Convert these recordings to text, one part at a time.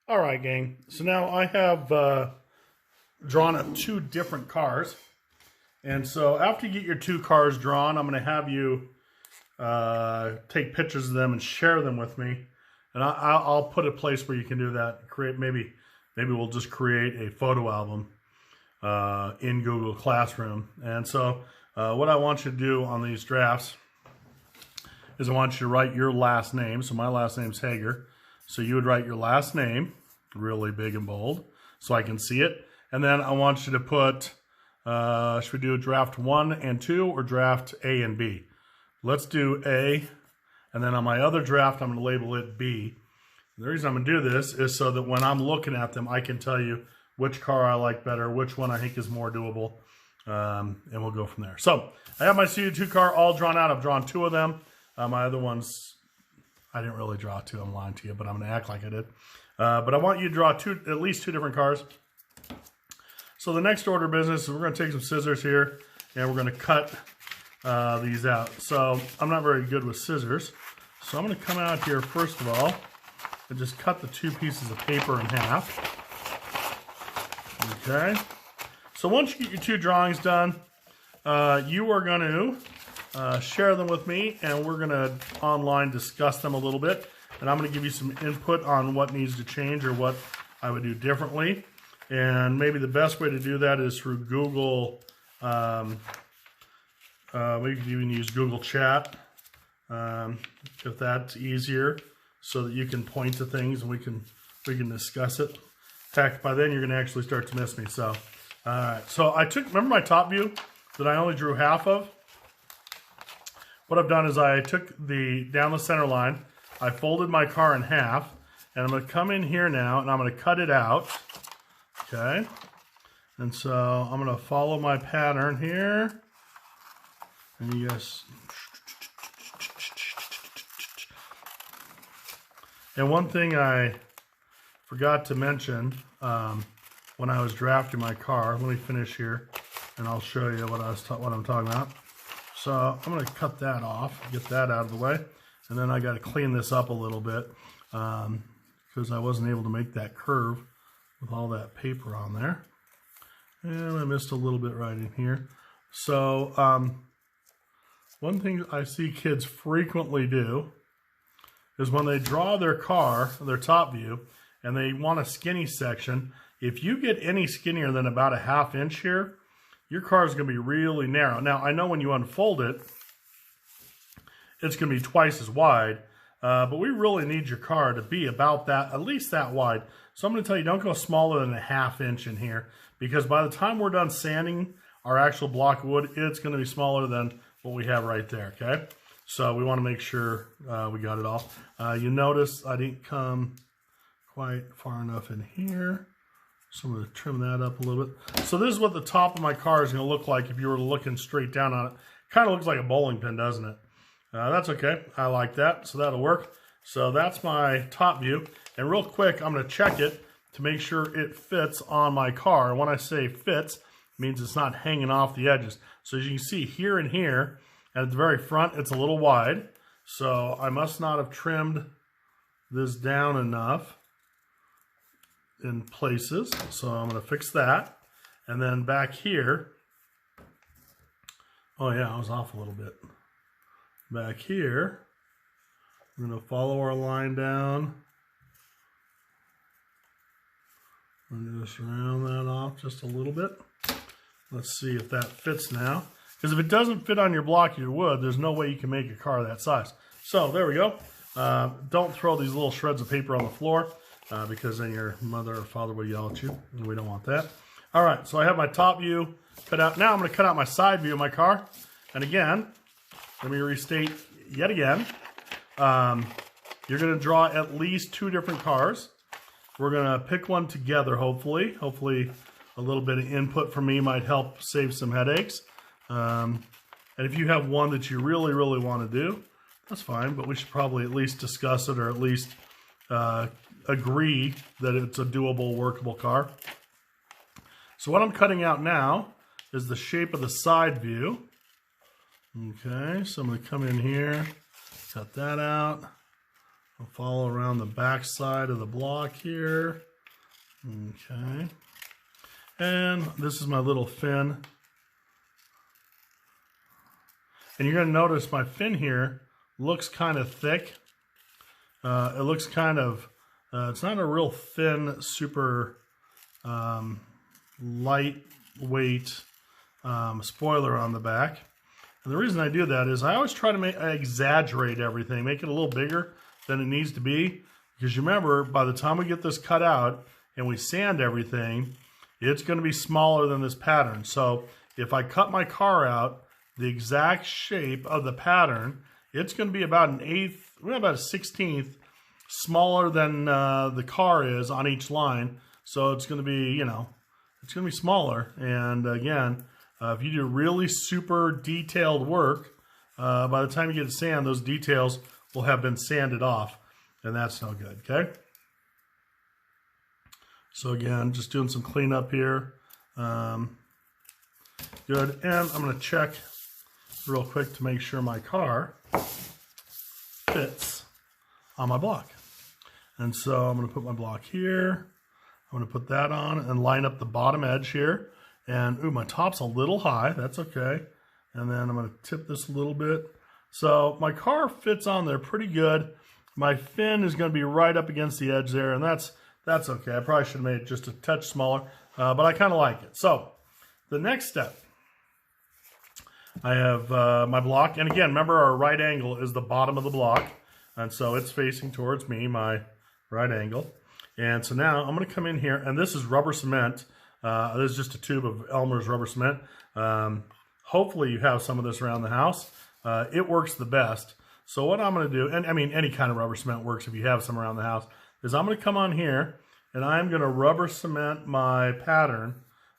All right, gang. So now I have drawn up two different cars. And so after you get your two cars drawn, I'm going to have you take pictures of them and share them with me. And I'll put a place where you can do that. Maybe we'll just create a photo album in Google Classroom. And so what I want you to do on these drafts is I want you to write your last name. So my last name's Hager. So you would write your last name really big and bold so I can see it. And then I want you to put, should we do draft 1 and 2 or draft A and B? Let's do A. And then on my other draft, I'm going to label it B. And the reason I'm going to do this is so that when I'm looking at them, I can tell you which car I like better, which one I think is more doable, and we'll go from there. So I have my CO2 car all drawn out. I've drawn 2 of them. My other ones, I didn't really draw 2. I'm lying to you, but I'm going to act like I did. But I want you to draw at least 2 different cars. So the next order of business is we're going to take some scissors here, and we're going to cut these out. So I'm not very good with scissors. So I'm going to come out here first of all and just cut the 2 pieces of paper in half. Okay. So once you get your 2 drawings done, you are going to share them with me, and we're going to online discuss them a little bit. And I'm going to give you some input on what needs to change or what I would do differently. And maybe the best way to do that is through Google. We could even use Google Chat if that's easier, so that you can point to things and we can discuss it. Heck, by then you're going to actually start to miss me. So, all right. So remember my top view that I only drew half of? What I've done is I took down the center line, I folded my car in half, and I'm going to come in here now and I'm going to cut it out. Okay. And so I'm going to follow my pattern here. And you guys. And one thing I forgot to mention when I was drafting my car, let me finish here and I'll show you what I'm talking about. So I'm going to cut that off, get that out of the way, and then I got to clean this up a little bit because I wasn't able to make that curve with all that paper on there. And I missed a little bit right in here. So one thing I see kids frequently do is when they draw their car, their top view, and they want a skinny section, if you get any skinnier than about a ½ inch here, your car is going to be really narrow. Now, I know when you unfold it, it's going to be twice as wide, but we really need your car to be about that, at least that wide. So I'm going to tell you, don't go smaller than a ½ inch in here, because by the time we're done sanding our actual block of wood, it's going to be smaller than what we have right there, okay? So we want to make sure we got it all. You notice I didn't come quite far enough in here. So I'm going to trim that up a little bit. So this is what the top of my car is going to look like if you were looking straight down on it. Kind of looks like a bowling pin, doesn't it? That's okay. I like that, so that'll work. So that's my top view. And real quick, I'm going to check it to make sure it fits on my car. When I say fits, it means it's not hanging off the edges. So as you can see here and here, and at the very front, it's a little wide. So I must not have trimmed this down enough in places. So I'm going to fix that. And then back here, oh yeah, I was off a little bit. Back here, we're going to follow our line down. And just round that off just a little bit. Let's see if that fits now. Because if it doesn't fit on your block of your wood, there's no way you can make a car that size. So there we go. Don't throw these little shreds of paper on the floor because then your mother or father will yell at you, and we don't want that. All right, so I have my top view cut out. Now I'm going to cut out my side view of my car. And again, let me restate yet again. You're going to draw at least 2 different cars. We're going to pick one together, hopefully. Hopefully a little bit of input from me might help save some headaches. And if you have one that you really, really want to do, that's fine, but we should probably at least discuss it or at least agree that it's a doable, workable car. So what I'm cutting out now is the shape of the side view. Okay, so I'm going to come in here, cut that out. I'll follow around the back side of the block here. Okay. And this is my little fin. And you're going to notice my fin here looks kind of thick. It looks kind of, it's not a real thin, super lightweight spoiler on the back. And the reason I do that is I always try to exaggerate everything, make it a little bigger than it needs to be. Because you remember, by the time we get this cut out and we sand everything, it's going to be smaller than this pattern. So if I cut my car out the exact shape of the pattern, it's going to be about an eighth, about a 16th smaller than the car is on each line. So it's going to be, you know, it's going to be smaller. And again, if you do really super detailed work, by the time you get to sand, those details will have been sanded off, and that's no good, okay? So again, just doing some cleanup here. Good, and I'm gonna check real quick to make sure my car fits on my block. And so I'm gonna put my block here. I'm gonna put that on and line up the bottom edge here. And ooh, my top's a little high, that's okay. And then I'm gonna tip this a little bit. So my car fits on there pretty good. My fin is gonna be right up against the edge there, and that's okay. I probably should have made it just a touch smaller, but I kinda like it. So the next step, I have my block, and again, remember our right angle is the bottom of the block, and so it's facing towards me, my right angle. And so now I'm gonna come in here, and this is rubber cement. This is just a tube of Elmer's rubber cement. Hopefully you have some of this around the house. It works the best. So what I'm going to do, and I mean any kind of rubber cement works if you have some around the house, is I'm going to come on here and I'm going to rubber cement my pattern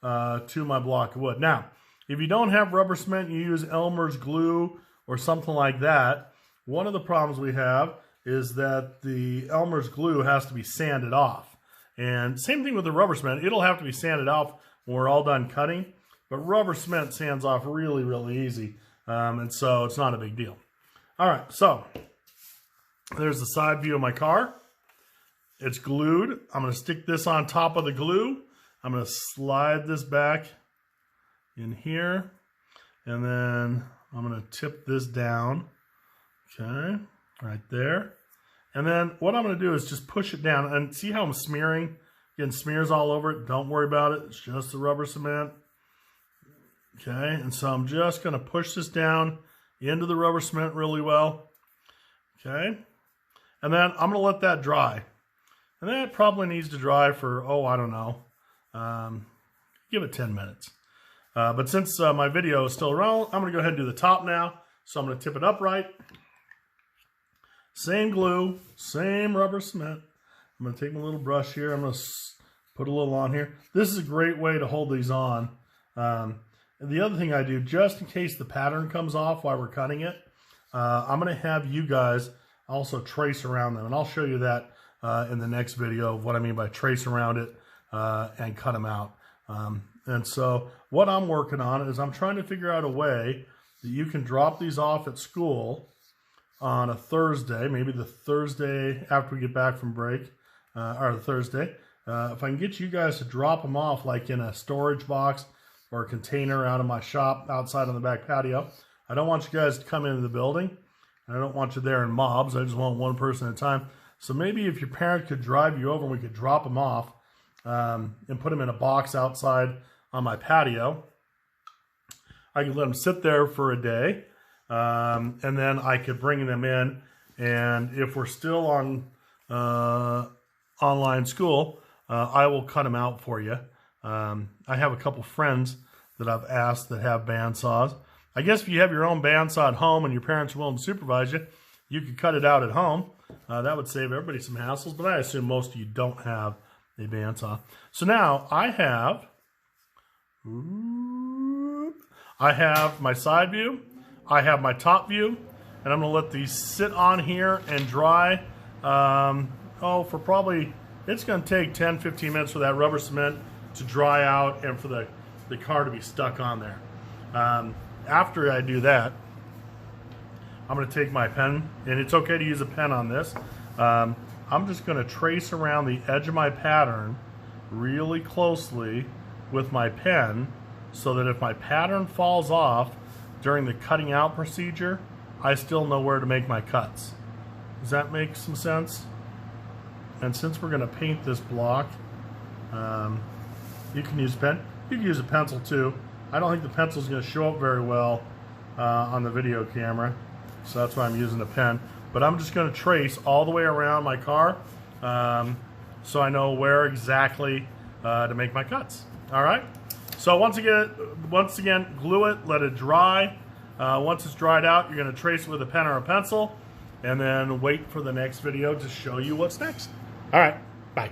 to my block of wood. Now, if you don't have rubber cement, you use Elmer's glue or something like that. One of the problems we have is that the Elmer's glue has to be sanded off. And same thing with the rubber cement. It'll have to be sanded off when we're all done cutting. But rubber cement sands off really, really easy. And so it's not a big deal. All right, so there's the side view of my car. It's glued. I'm going to stick this on top of the glue. I'm going to slide this back in here. And then I'm going to tip this down. Okay, right there. And then what I'm going to do is just push it down. And see how I'm smearing? Getting smears all over it. Don't worry about it. It's just the rubber cement. Okay, and so I'm just going to push this down into the rubber cement really well. Okay, and then I'm going to let that dry. And that probably needs to dry for, oh, I don't know, give it 10 minutes. But since my video is still around, I'm going to go ahead and do the top now. So I'm going to tip it upright. Same glue, same rubber cement. I'm going to take my little brush here. I'm going to put a little on here. This is a great way to hold these on. And the other thing I do, just in case the pattern comes off while we're cutting it, I'm going to have you guys also trace around them. And I'll show you that in the next video of what I mean by trace around it and cut them out. And so what I'm working on is I'm trying to figure out a way that you can drop these off at school on a Thursday, maybe the Thursday after we get back from break, or the Thursday. If I can get you guys to drop them off like in a storage box or a container out of my shop outside on the back patio. I don't want you guys to come into the building. I don't want you there in mobs. I just want one person at a time. So maybe if your parent could drive you over and we could drop them off and put them in a box outside on my patio. I could let them sit there for a day and then I could bring them in. And if we're still on online school, I will cut them out for you. I have a couple friends that I've asked that have bandsaws. I guess if you have your own bandsaw at home and your parents are willing to supervise you, you could cut it out at home. That would save everybody some hassles, but I assume most of you don't have a bandsaw. So now I have my side view, I have my top view, and I'm going to let these sit on here and dry. For probably, it's going to take 10-15 minutes for that rubber cement to dry out and for the car to be stuck on there. After I do that, I'm going to take my pen, and it's okay to use a pen on this. I'm just going to trace around the edge of my pattern really closely with my pen so that if my pattern falls off during the cutting out procedure, I still know where to make my cuts. Does that make some sense? And since we're going to paint this block, you can use pen. You can use a pencil too. I don't think the pencil is going to show up very well on the video camera, so that's why I'm using a pen. But I'm just going to trace all the way around my car so I know where exactly to make my cuts. All right. So once again, glue it, let it dry. Once it's dried out, you're going to trace it with a pen or a pencil, and then wait for the next video to show you what's next. All right. Bye.